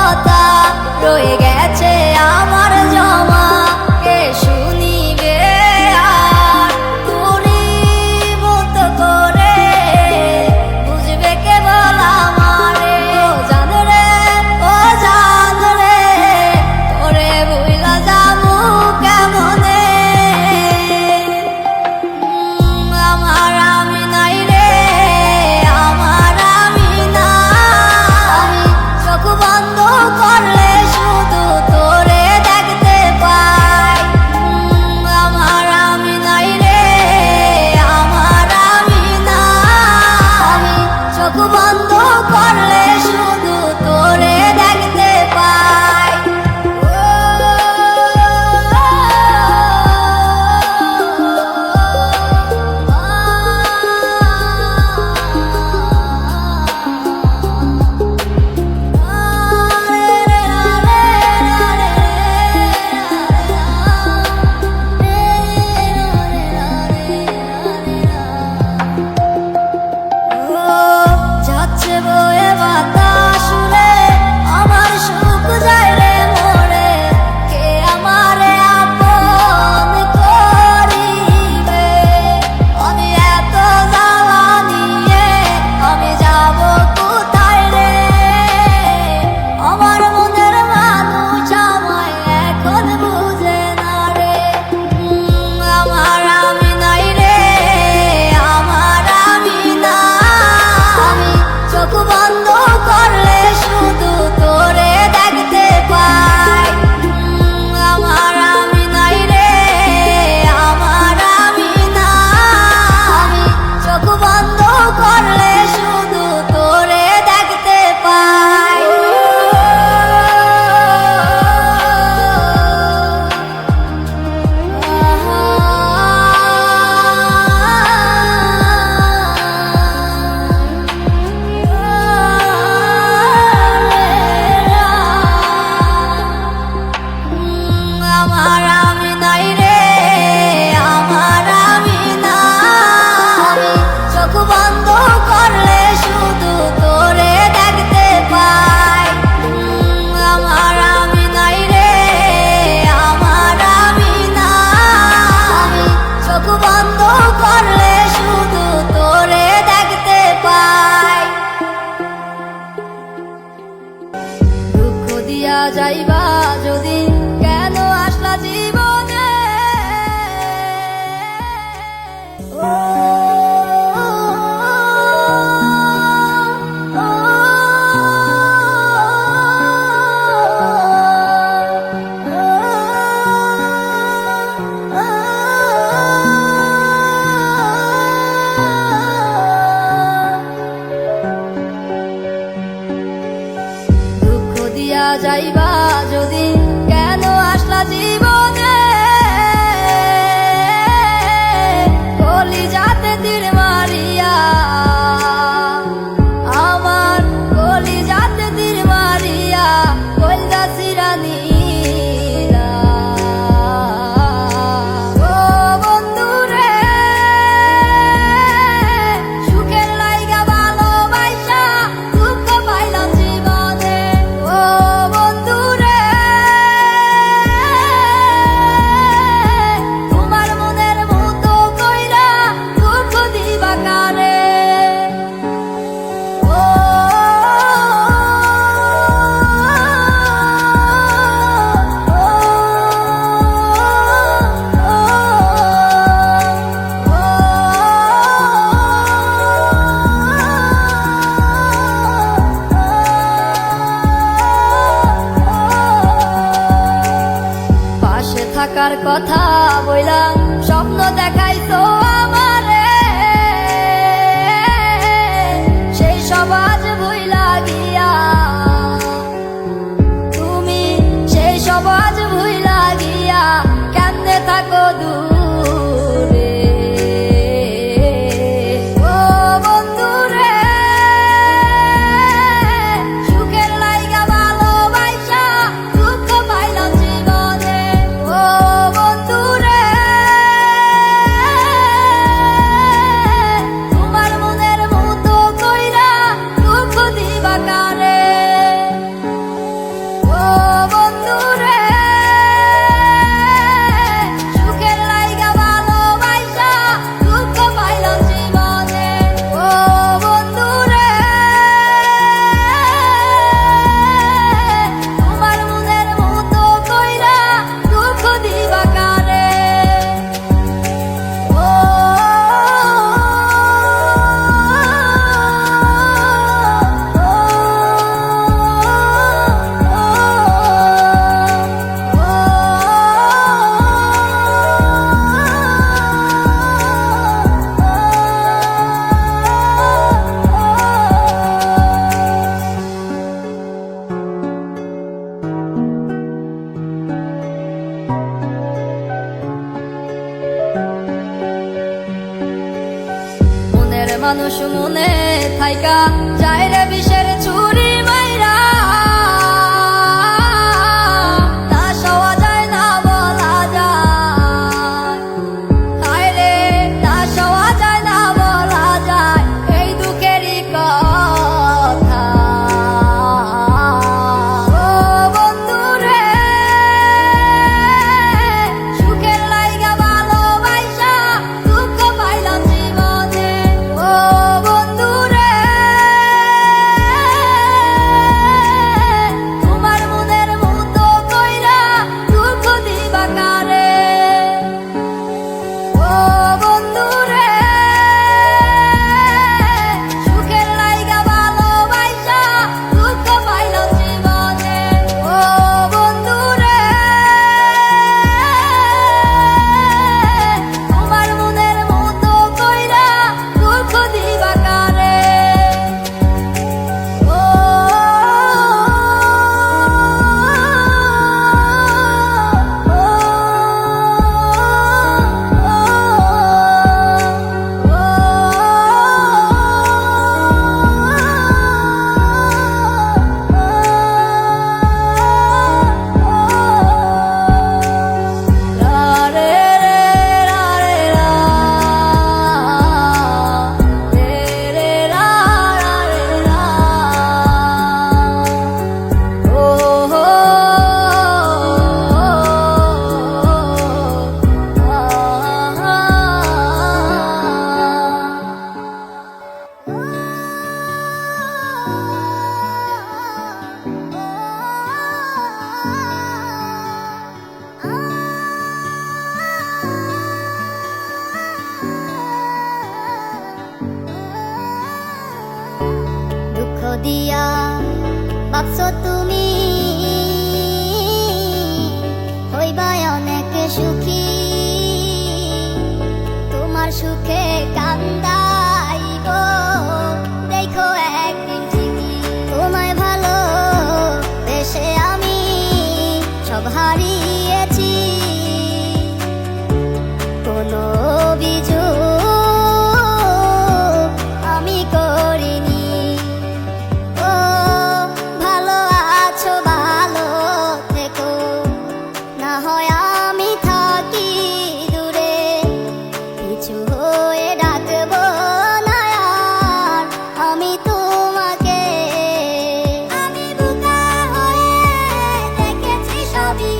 কথা রয়ে গেছে আমার জমা, কে শুনিবে আর তোরই মতো করে, বুঝবে কেবল আমারে। ও জান রে, ও জান রে, তোরে ভুইলা যাবো কেমনে? আমার আমি নাই রে, আমার আমি নাই, চোখ বন্ধ করলে শুধু তোরে দেখতে পাই। আমার আমি নাই রে, আমার আমি নাই, চোখ বন্ধ করলে শুধু তোরে দেখতে পাই। যাচ্ছে বয়ে বাতাস উড়ে, আমার সুখ যায় রে মোরে, কে আমারে আপন করিবে? আমি এত জ্বালা নিয়ে আমি যাব কোথায় রে? আমার মনের মানুষ আমায় এখন বুঝে না রে। আমার আমি নাই রে, আমার আমি নাই, চোখ বন্ধ করলে শুধু তোরে দেখতে পাই। আমার আমি নাই রে, আমার আমি নাই, চোখ বন্ধ করলে শুধু তোরে দেখতে পাই। আমার আমি নাই রে, আমার আমি নাই, চোখ বন্ধ করলে শুধু তোরে দেখতে পাই। আমার আমি নাই রে, আমার আমি নাই, চোখ বন্ধ করলে শুধু তোরে দেখতে পাই। দুঃখ দিয়া যাইবা যদি, কেন আসলা জীবনে? ও দুঃখ দিয়া যাইবা যদি, কেন আসলা জীবনে? কলিজাতে তীর মারিয়া, আমার কলিজাতে তীর মারিয়া, কলজা চিরা নিলা। ও বন্ধু রে, সুখের লাইগা ভালোবাসা দুঃখ পাইলাম জীবনে। ও বন্ধু মানুষ মনে থাইকা যায় রে বিষের ছুরি মাইরা তা সওয়া যায় না বলা যায় হায় রে তা সওয়া যায় না বলা যায় এই দুঃখেরই কথা ও বন্ধু রে সুখের লাইগা ভালোবাসা দুঃখ পাইলাম জীবনে ও বন্ধু রে তোমার মনের মতো কইরা দুঃখ দিবা কারে ও বন্ধু রে সুখের লাইগা ভালোবাসা দুঃখ পাইলাম জীবনে ও বন্ধু রে তোমার মনের মতো কইরা দুঃখ দিবা কারে ও দুঃখ দিয়া ভাবছো তুমি হইবা অনেক সুখী তোমার সুখে কান্দাইব দেখো একদিন ঠিকই তোমায় ভালো বেশে আমি সব হারিয়েছি কোনো অভিযোগ আমি করিনি ও ভালো আছো ভালো থেকো না হয় আমি থাকি দূরে কিছু হয়ে ডাকবো না আর আমি তোমাকে আমি বোকা হয়ে দেখেছি সবই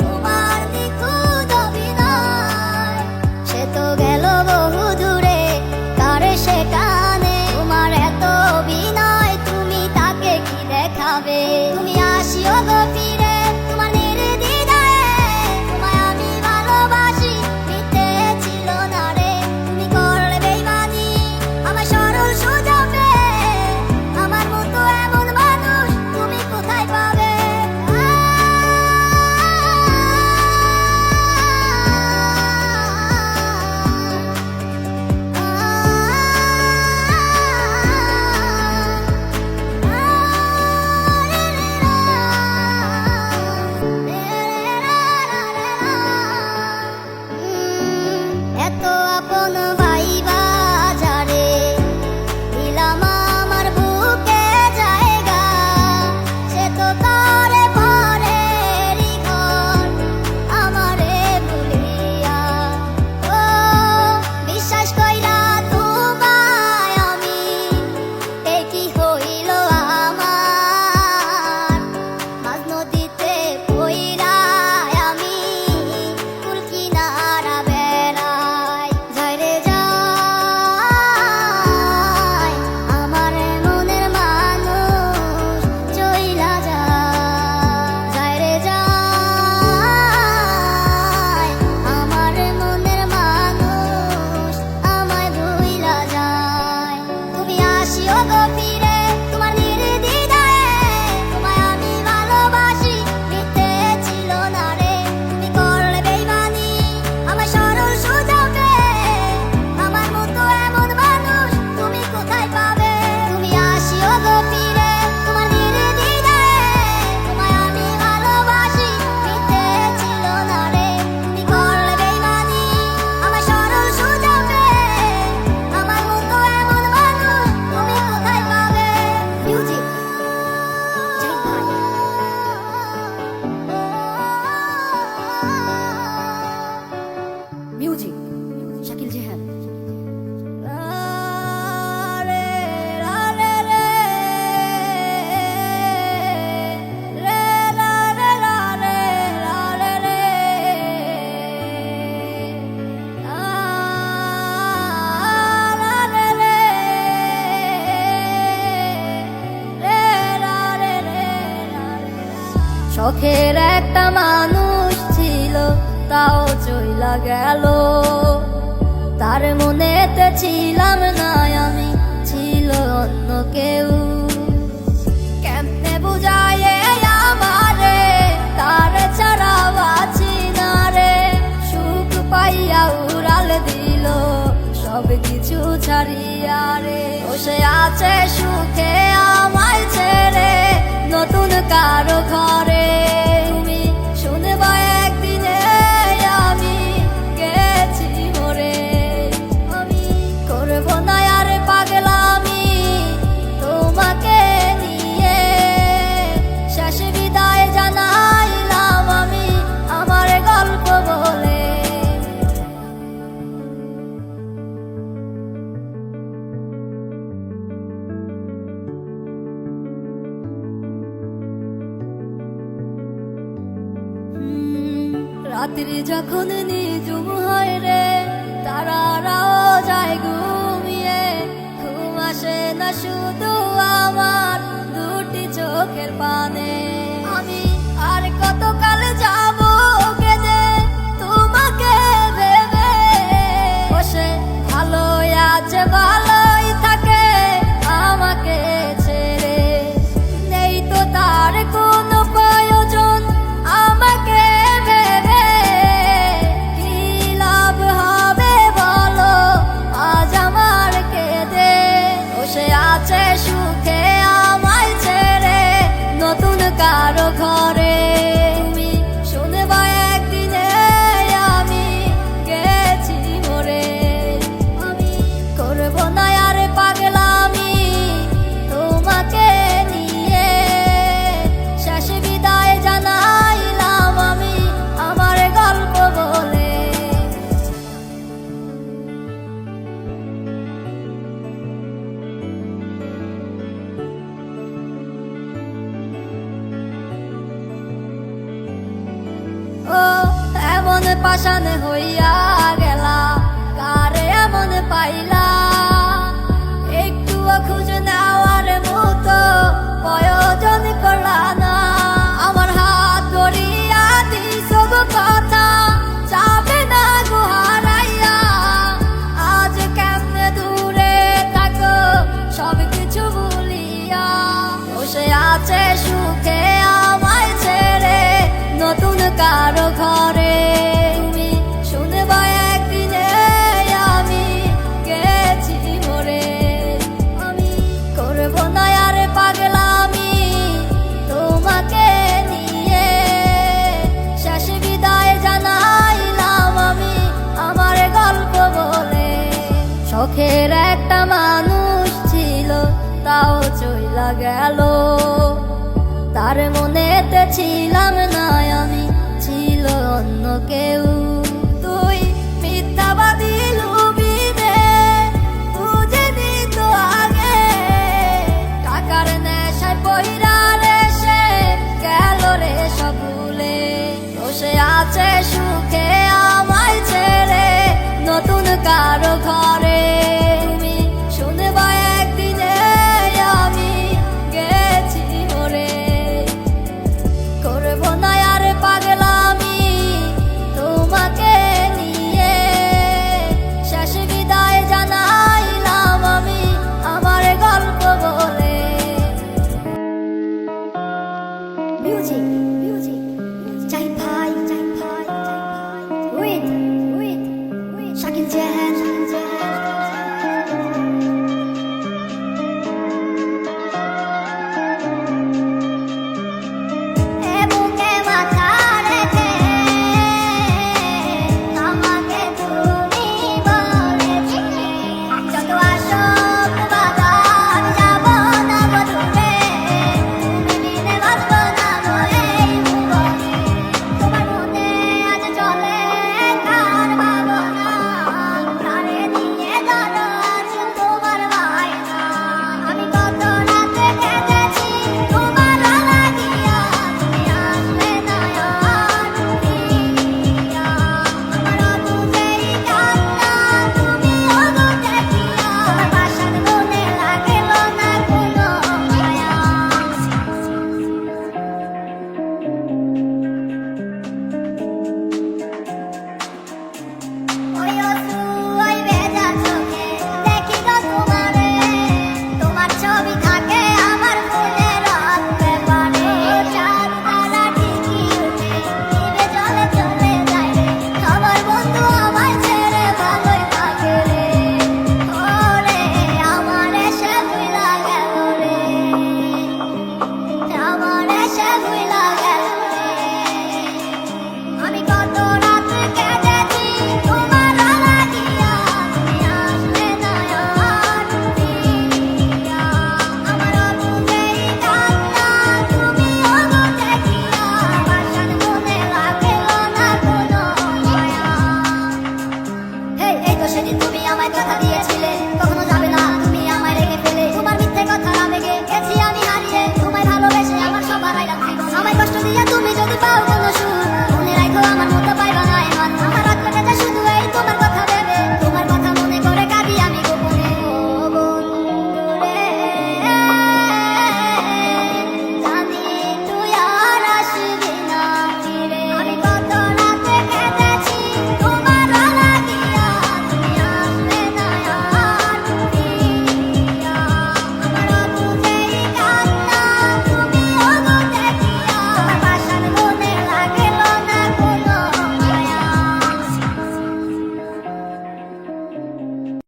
তোমার নিখুঁত অভিনয় সে তো গেল মিউজিক শাকিল জেহান। শখের একটা মানুষ ছিল, তাও চইলা গেল। তার মনেতে ছিলাম না আমি, ছিল অন্য কেউ। কেমনে বুঝায় আমারে, তার ছাড়া বাঁচি না রে। সুখ পাইয়া উড়াল দিল সব কিছু ছাড়িয়া রে। বসে আছে সুখে আমায় ছেড়ে নতুন কারো ঘরে। তুমি শুনবা একদিনে আমি গেছি মরে। আমি করব না আর পাগলামি তোমাকে নিয়ে। শেষ বিদায় জানাইলাম আমি আমার গল্প বলে। রাত্রি যখন নিজুম হয় রে, তারারাও যায় ঘুমিয়ে। ঘুম আসে না শুধু আমার দুটি চোখের পানে। আমি আর কতকাল যাব কেঁদে তোমাকে ভেবে। বসে ভালো আছে ভালোই থাকে আমাকে ছেড়ে। নেই তো তার কোনো প্রয়োজন আমাকে ভেবে। কি লাভ হবে বলো আজ আমার কেঁদে। বসে আছে সুখে আমায় ছেড়ে নতুন কারো ঘরে। তুমি শুনবা একদিনে আমি গেছি মরে। আমি করব না আর পাগলামি তোমাকে নিয়ে। শেষ বিদায় জানাইলাম আমি আমার গল্প বলে। ও এমন পাষাণ হইয়া গেলা, কারে এমন পাইলা। একটুও খুঁজ নেওয়ার মতো প্রয়োজন করলা না। আমার হাত ধরিয়া দিছ কথা, যাবে না গো হারাইয়া। আজ কেমনে দূরে থাকো সব কিছু ভুলিয়া। বসে আছে সুখে আমায় ছেড়ে নতুন কারো ঘরে। তুমি শুনবা একদিনে আমি গেছি মরে। আমি করব না আর পাগলামি তোমাকে নিয়ে। শেষ বিদায় জানাইলাম আমি আমার গল্প বলে। শখের একটা মানুষ ছিল, তাও চইলা গেল। তার মনেতে ছিলাম না আমি, ছিল অন্য কেউ।